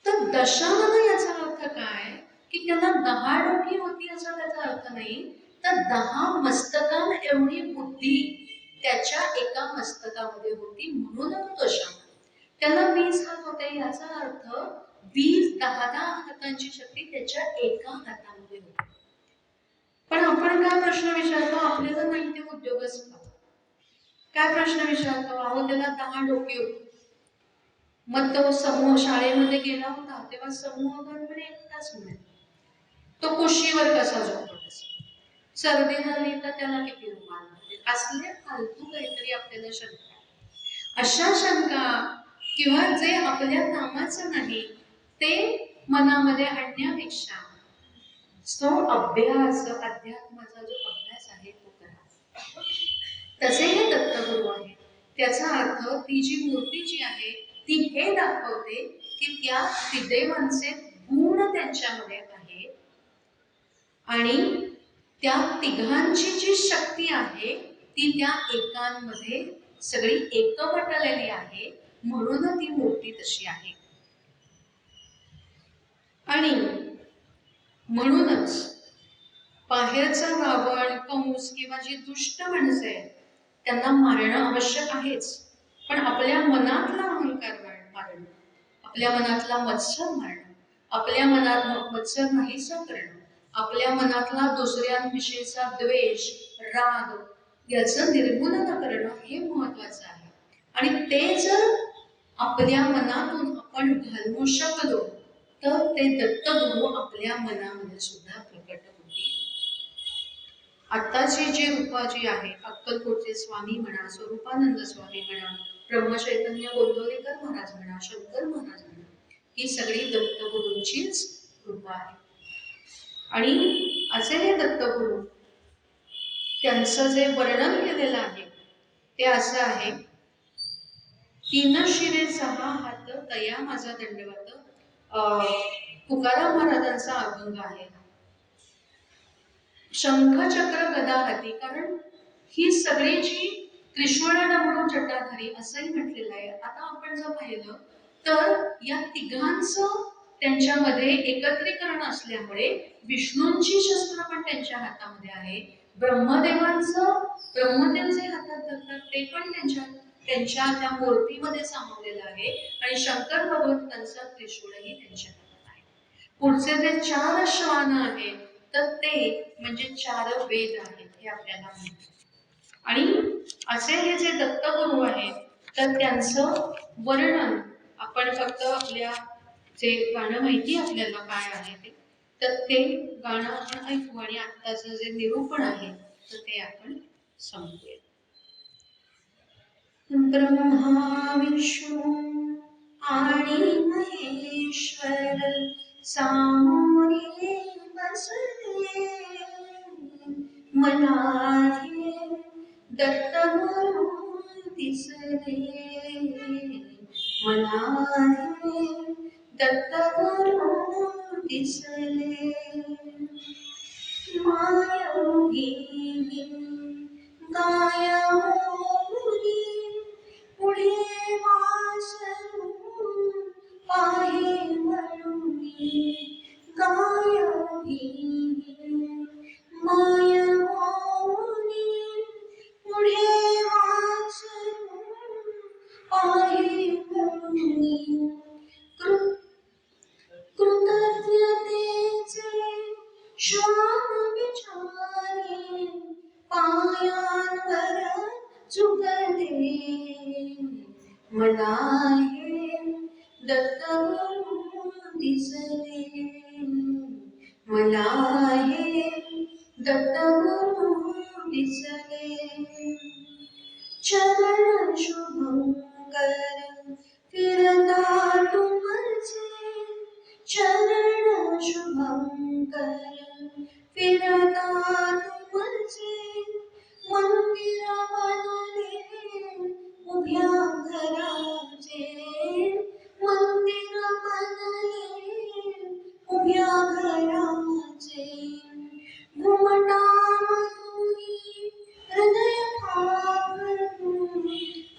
तर दशानन याचा अर्थ काय की त्याला 10 डोकी होती असा त्याचा अर्थ नाही, तर 10 मस्तकां एवढी बुद्धी त्याच्या एका मस्तकामध्ये होती म्हणून तो दशानन. त्याला 20 हात होते याचा अर्थ 10 हातांची शक्ती त्याच्या एका हातामध्ये होती. पण आपण काय प्रश्न विचारतो? आपल्याला नाही ते उद्योगच काय प्रश्न विचारतो? अहो त्याला 10 डोकी होती. मग तो समूह शाळेमध्ये गेला होता तेव्हा समूह गणपती एकटाच मिळेल. तो कुशीवर कसा झोपत असेल? सर्दी झाली तर त्याला किती रुमाल लागतील? असले फालतू काहीतरी आपल्याला शंका. अशा शंका किंवा जे आपल्या कामाचं नाही ते मनामध्ये आणण्यापेक्षा तो अध्यात्माचा जो अभ्यास आहे तो करा. तसे हे दत्तगुरु आहे. त्याचा अर्थ ती जी मूर्ती जी आहे ती हे दाखवते की त्या त्रिदेवांचे गुण त्यांच्यामध्ये आहे आणि त्या तिघांची जी शक्ती आहे ती त्या एकांमध्ये सगळी एकवटलेली आहे म्हणून ती मूर्ती तशी आहे. आणि म्हणूनच बाहेरचा रावण कंस किंवा जी दुष्ट माणसं आहेत त्यांना मारणं आवश्यक आहेच, पण आपल्या मनातला अहंकार मारणं, आपल्या मनातला मत्सर मारणं, आपल्या मनात मत्सर नाहीसा करणं, आपल्या मनातला दुसऱ्यांविषयीचा द्वेष राग याचं निर्मूलन करणं हे महत्वाचं आहे. आणि ते जर आपल्या मनातून आपण घालवू शकलो तर ते दत्तगुरु आपल्या मनामध्ये सुद्धा प्रकट होतील. आत्ताची जी रूपा जी आहे अक्कलकोटचे स्वामी म्हणा, स्वरूपानंद स्वामी म्हणा, ब्रह्मचैतन्य गोंदवलेकर महाराज म्हणा, शंकर महाराज म्हणा, ही सगळी दत्तगुरूंचीच रूपा आहे. आणि असे हे दत्तगुरु त्यांचं जे वर्णन केलेलं आहे ते असं आहे, 3 शिरे 6 हात तया माझा दंडवत. तुकाराम महाराजांचा अभंग आहे. शंख चक्र गदा हाती, कारण ही सगळी जी त्रिशूळ डमरू जटाधारी असंही म्हटलेलं आहे. आता आपण जर पाहिलं तर या तिघांचं त्यांच्यामध्ये एकत्रीकरण असल्यामुळे विष्णूंची शस्त्र पण त्यांच्या हातामध्ये आहे, ब्रह्मदेव जे हातात धरतात ते पण त्यांच्या त्या मूर्तीमध्ये सामावलेलं आहे आणि शंकर भगवंतांचा त्रिशूळही त्यांच्या हातात आहे. पुढचे जे 4 श्वान आहेत तर ते म्हणजे 4 वेद आहेत हे आपल्याला माहिती. आणि असे हे जे दत्तगुरु आहेत तर त्यांचं वर्णन आपण फक्त आपल्या जे गाणं माहिती आपल्याला काय आहे ते तर ते गाणं आपण ऐकू आणि आत्ताचं जे निरूपण आहे तर ते आपण समजूया. ब्रह्मा विष्णू आणि महेश्वर सामोरे बसले, मनाले दत्तगुरु दिसले, मनाले दत्तगुरु दिसले. मायवी गायमुनी पुढे वासरू पाहे म्हणूनी, गायवी मायमुनी पुढे वासरू पाहे म्हणूनी, कृतज्ञतेचे श्वान विचारे पायांवर झुकले, मला हे दत्तगुरु दिसले, मला हे दत्तगुरु दिसले. चरण शुभंकर फिरता तुमचे, चरण शुभंकर फिरता तुमचे, मंदिर बनले उभ्या घराचे, मंदिर बनले उभ्या घराचे. घुमटामधुनी हृदय फागुन,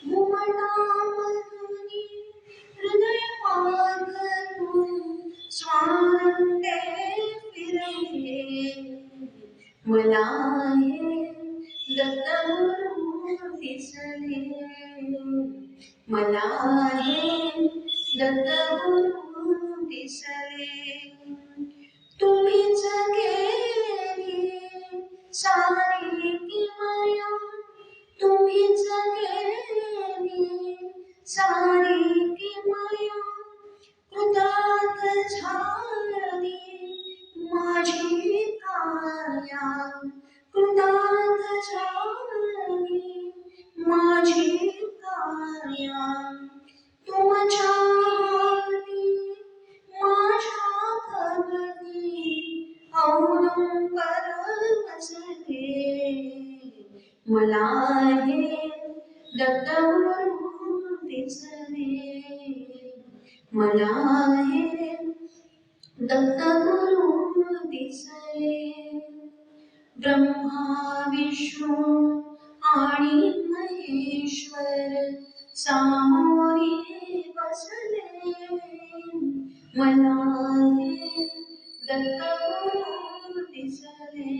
घुमटामधुनी हृदय फागुन, स्वानंदे फिरले, मला हे दत्तगुरु दिसले, मला हे दत्तगुरु दिसले. तुम्हीच केली सारी किमया, तुम्हीच केली सारी किमया, कृतार्थ झाली माझी काया, कृतार्थ झाली माझी काया. तुमच्या हाती माझ्या भगती औदुंबर बसले, मला हे दत्तगुरु दिसले, मला हे दत्तगुरु दिसले. ब्रह्मा विष्णू आणि महेश्वर सामोरे बसले, मला हे दत्तगुरु दिसले,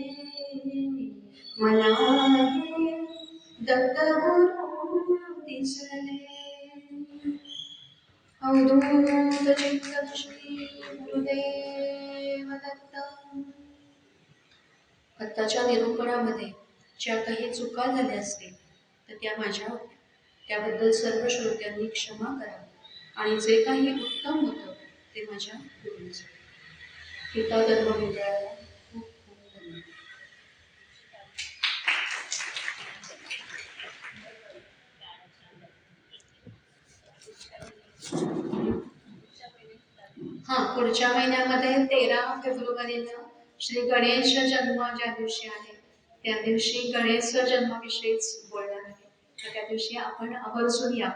मला हे दत्तगुरु दिसले. अवधूत चित्त श्री गुरुदेव दत्त. आत्ताच्या निरूपणामध्ये ज्या काही चुका झाल्या असतील तर त्या माझ्या होत्या, त्याबद्दल सर्व श्रोत्यांनी क्षमा करा आणि जे काही उत्तम होतं ते माझ्या गुरूंचं. गीता धर्म मंडळाला खूप खूप धन्यवाद. पुढच्या महिन्यामध्ये 13 फेब्रुवारीला श्री गणेश जन्म ज्या दिवशी आहे त्या दिवशी गणेश जन्माविषयीच बोलणार आहे, तर त्या दिवशी आपण आवर्जून या.